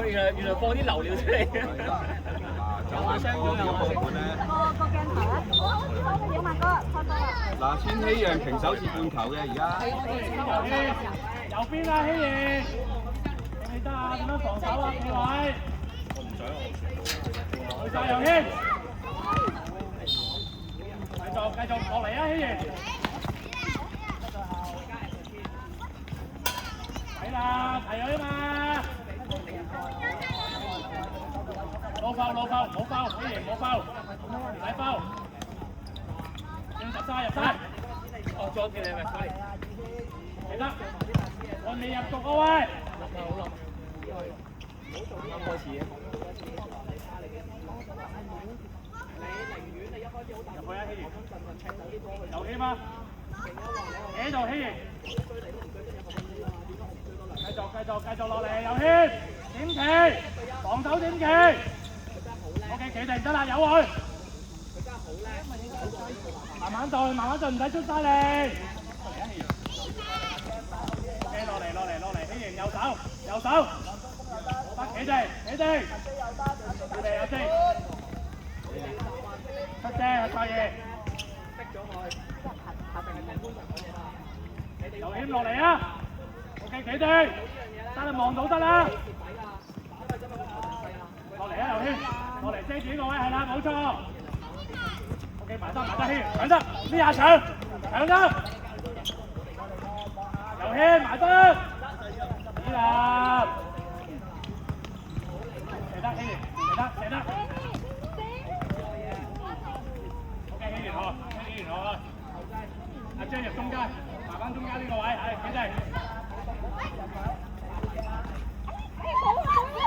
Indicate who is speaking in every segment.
Speaker 1: 佢原來放啲流料出嚟。有話聲咗，有話聲。
Speaker 2: 個鏡頭咧，我嘅影麥哥開波啦。
Speaker 3: 嗱，千禧讓平手至半球嘅而家。
Speaker 4: 右邊啊，希兒，你得啊？點樣防守啊？幾位？我唔想啊。去晒右軒，繼續落嚟啊，希兒。睇啦，提佢啊嘛。冇包，冇包，冇包，希兒冇包，唔使包。入晒，入晒。
Speaker 1: 哦，左邊你咪快。
Speaker 4: 嚟得，我未入局啊喂！
Speaker 1: 啱開始嘅。
Speaker 4: 入去啊，希兒。有希嗎？喺度，希兒。繼續落嚟，有希。點企，防守點企。OK，企定得啦，有佢。慢慢進，唔使出晒力。落嚟，希盈右手，得企定，有聲，出聲，係嘢，由謙落嚟啊 ，OK 企定，得你望到得啦，落嚟啊由謙，落嚟遮住呢個位係啦，冇錯 ，OK 埋得謙，搶得呢下搶得。由謙埋得，依啦，射得，OK， 希元好，阿張入中間，埋翻中間呢個位，係企定，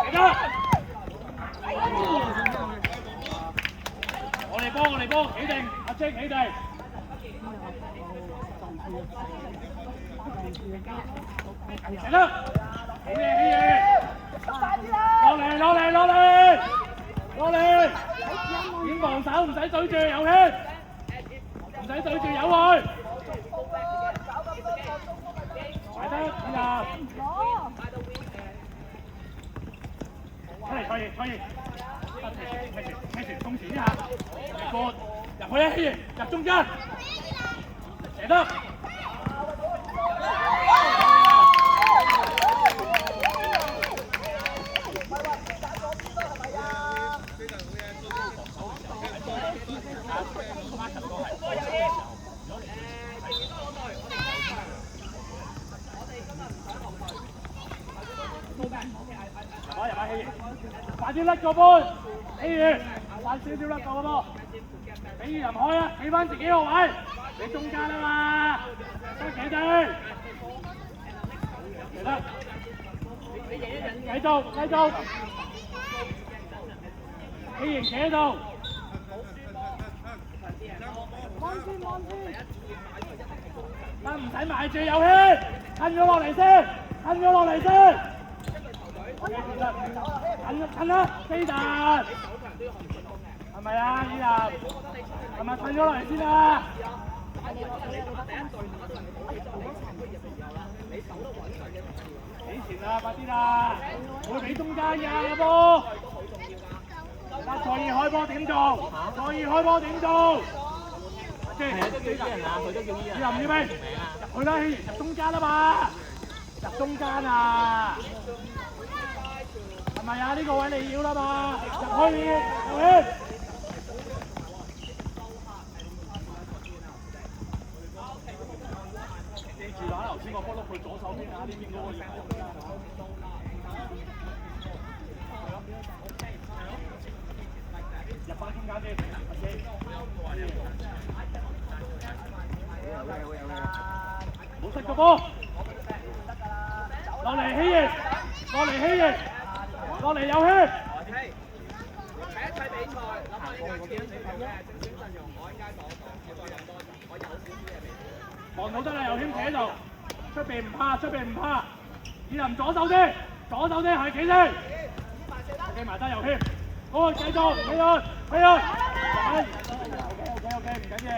Speaker 4: 射得，我哋波，企定，阿張企定。嚟啦！好嘢！落嚟！點防守？唔使對住有氣，唔使對住有佢。埋得入。出嚟，蔡燕，衝前一下，過入去啊！希入中間，射得。入啊！希快啲甩個波！希兒，快少少甩個波！俾人開啊！企翻自己個位，你中間啊嘛，得企定，嚟得，繼續，希兒企喺度，望住，得唔使埋住有氣，褪咗落嚟先。褪啦，飛達，係咪啊？依達，係咪褪咗落嚟先啊？幾前啊，快啲啦！會俾中間㗎波。蔡爾開波點做？即係都叫啲人啊，佢都叫啲人。入咩？入去啦，入中間啊嘛！入中間啊！係咪啊？呢個位你要啦嘛，入去，記住啦，頭先個波碌去左手邊啊，呢邊嗰個入翻中間先，冇失個波，落嚟希盈，落嚟有氣。
Speaker 1: 第一季比賽，諗下呢個幾多場嘅正選陣容，我應該講要再咁多人，我有少少嘢俾你。
Speaker 4: 望到得啦，有謙企喺度，出邊唔怕，以林左手先，係企先。企埋得有謙，好，繼續，飛去。OK，唔緊要。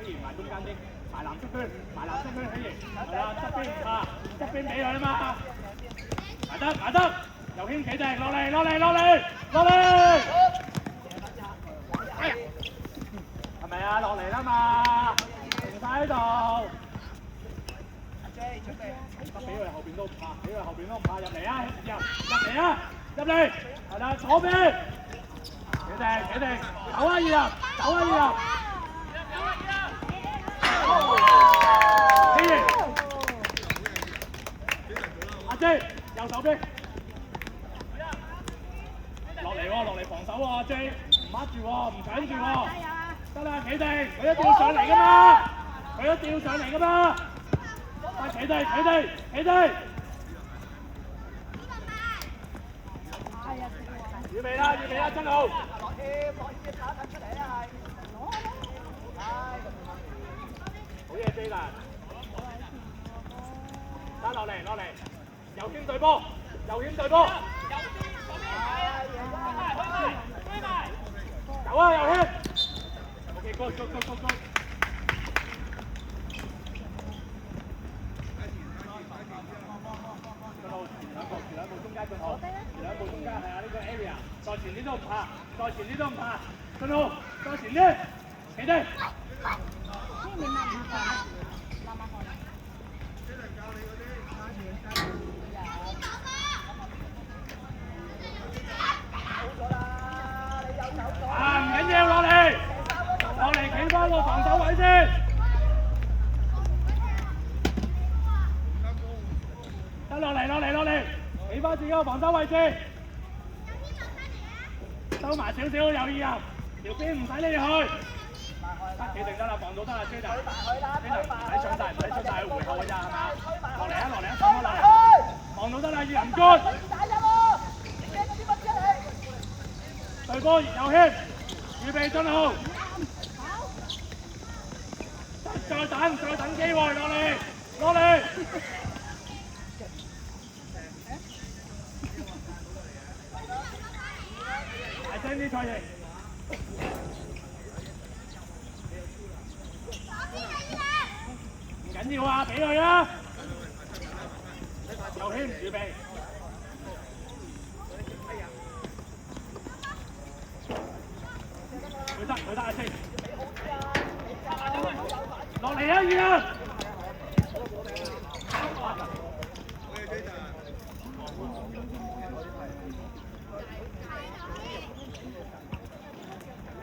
Speaker 4: 起迎埋中間啲，埋藍色圈，埋藍色圈起迎，係啦，側邊唔怕，側邊俾佢啊嘛，埋得，右圈企定，落嚟，哎呀，係咪啊？落嚟啦嘛，停晒喺度。俾佢後邊都唔怕，入嚟啊！入嚟，係啦，左邊，企定，走啊二人，起迎，阿 J 右手邊，落嚟防守喎，阿 J 唔握住喎，唔搶住喎，得啦，企定，佢一定要上嚟噶嘛，企定，預備啦，真好。落添，打出嚟啊係。好嘢 J 啦。得落嚟，右圈對波。走啊，右圈。OK， go。兩步中間進號，係啊，呢個 area， 再前啲都唔怕，進號，再前啲，企定。唔緊要，落嚟，企翻個防守位先。得落嚟，企翻自己個防守位置，收埋少少有意入，條邊唔使你去，得企定得啦，防到得啦，追大，唔使上晒，去回後嘅咋係嘛？落嚟，上落嚟，防到得啦，二人官，對波右圈，預備進號，再等機會，落嚟。大聲啲賽型，唔緊要啊，俾佢啊！右圈預備，佢得阿星，落嚟啊，二人！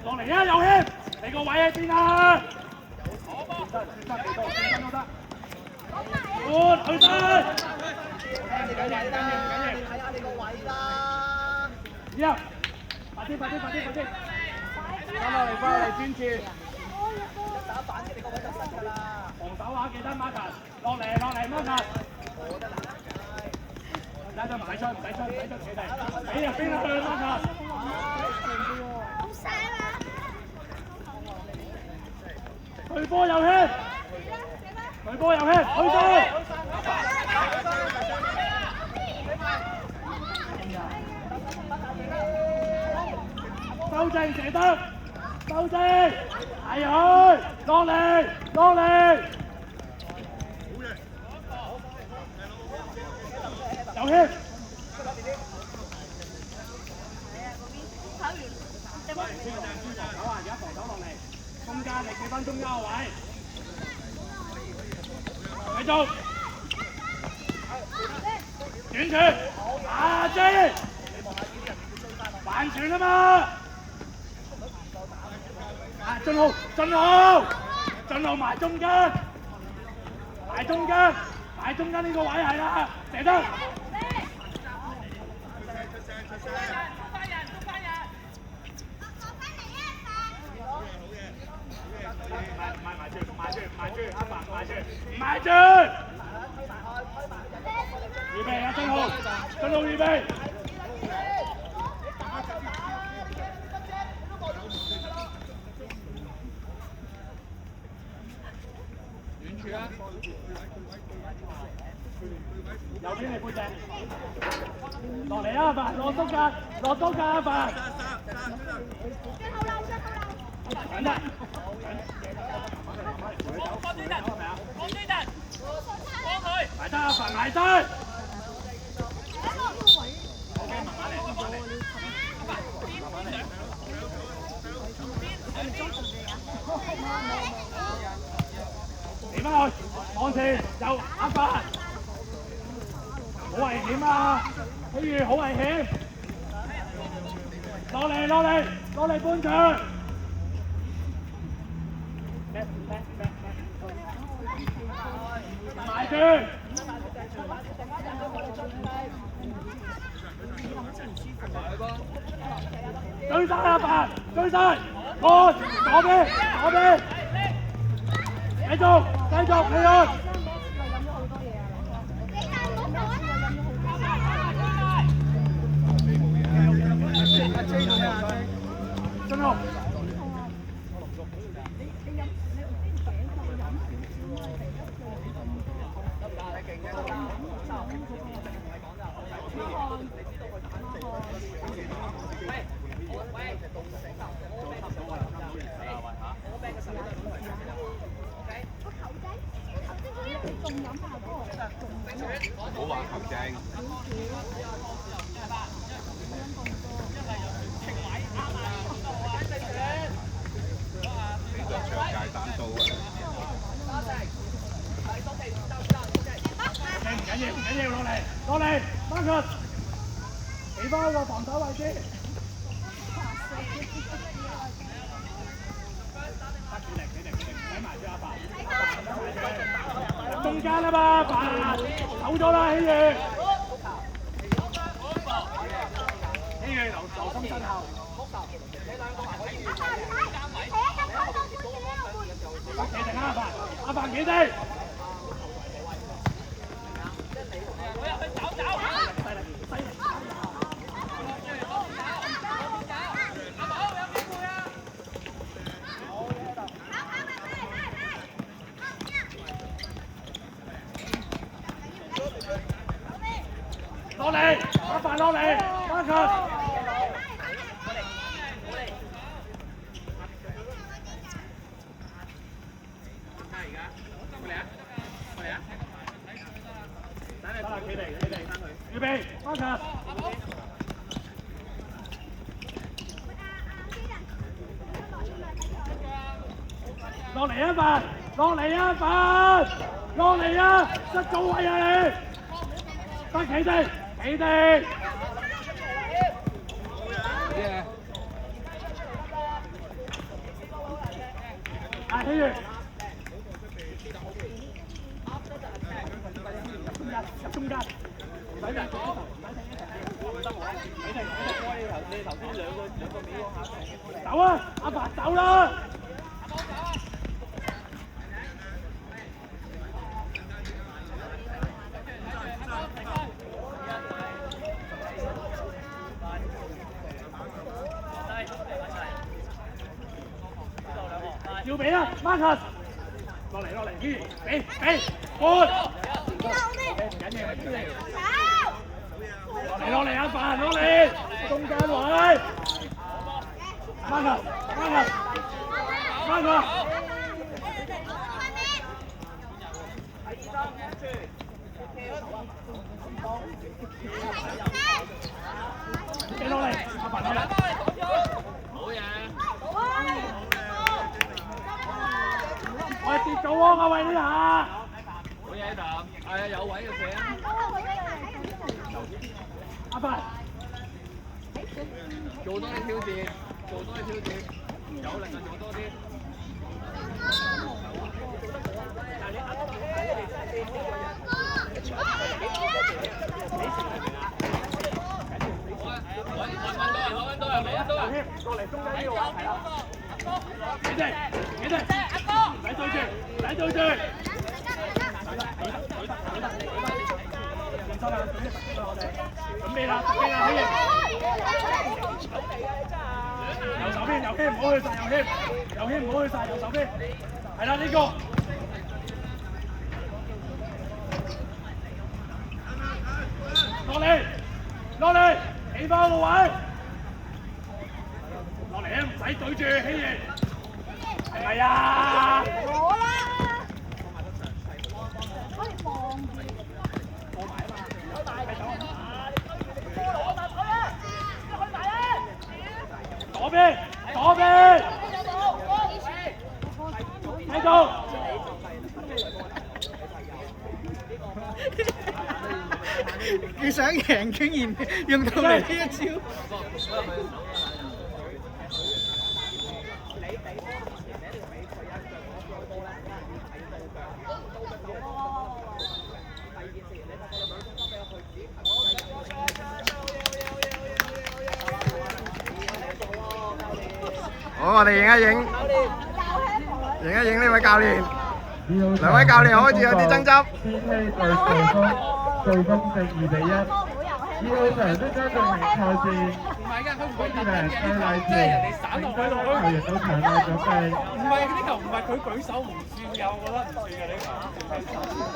Speaker 4: 落嚟啊，右圈，你個位喺邊啊？得幾多？5分都得。去得。唔緊要。睇下你個位啦。呀！快啲！翻落嚟，專注。一打反擊，你個位就失㗎啦。防守啊，記得 Marcus， 落嚟 Marcus。拉咗埋出，唔使出，企定。俾入邊去 Marcus。對波右圈，去到，收正射得，係佢，落嚟，右圈。而家防守落嚟，中間你企翻中間個位，繼續，短傳，阿 J， 橫傳啊嘛，進號埋中間，呢個位係啦，射得。埋住，預備啊，進號預備。遠處啊！右邊你背脊，落嚟啊！阿落多架阿凡。緊得。埋單阿凡埋單。嚟翻去，往前右阿凡，好危險啊！希宇好危險，落嚟半場，埋住，追晒阿凡，追晒，看左邊，繼續企去。進入。
Speaker 3: 唔好話球證。你個長界彈到啊！
Speaker 4: 唔緊要，落嚟 ，Marcus， 企翻個防守位置。睇埋住阿凡，中間啊嘛，凡走咗啦，希宇留心身後。企定阿凡企定。落嚟，阿凡落嚟 ，Marcus。預備 ，Marcus。落嚟啊，凡！落嚟啊！失咗位啊你！得企定。希宇，入中間，走啊！阿凡走啦！要俾啊 ，Marcus， 落嚟，希宇，俾，半，唔緊要，落嚟阿凡，中間位 ，Marcus， 落嚟，阿凡落嚟。我跌咗喎，阿偉呢下。
Speaker 1: 好嘢呢啖，係啊有位嘅射啊！
Speaker 4: 阿凡，
Speaker 1: 做多啲挑戰，有力就做多啲。我揾到啊！
Speaker 4: 落嚟中間呢個位，係啦。企定，唔使對住。準備啦，希宇。右手邊，唔好去晒，右手邊。係啦，呢個。落嚟，企翻個位。落嚟啊，唔使對住，希宇。係咪啊？繼續。
Speaker 5: 佢想贏，竟然用到嚟呢一招。好，我哋影一影，影一影呢位教練。兩位教練好似有啲爭執。
Speaker 6: 對豐勝2-1。2號場即將進行賽事，
Speaker 1: 唔係㗎，佢唔會
Speaker 6: 跟住係對例
Speaker 1: 即係人哋散落去落去。
Speaker 6: 球員到場內準備。
Speaker 1: 唔係呢球唔係佢舉手唔算㗎，我覺得唔算㗎呢球。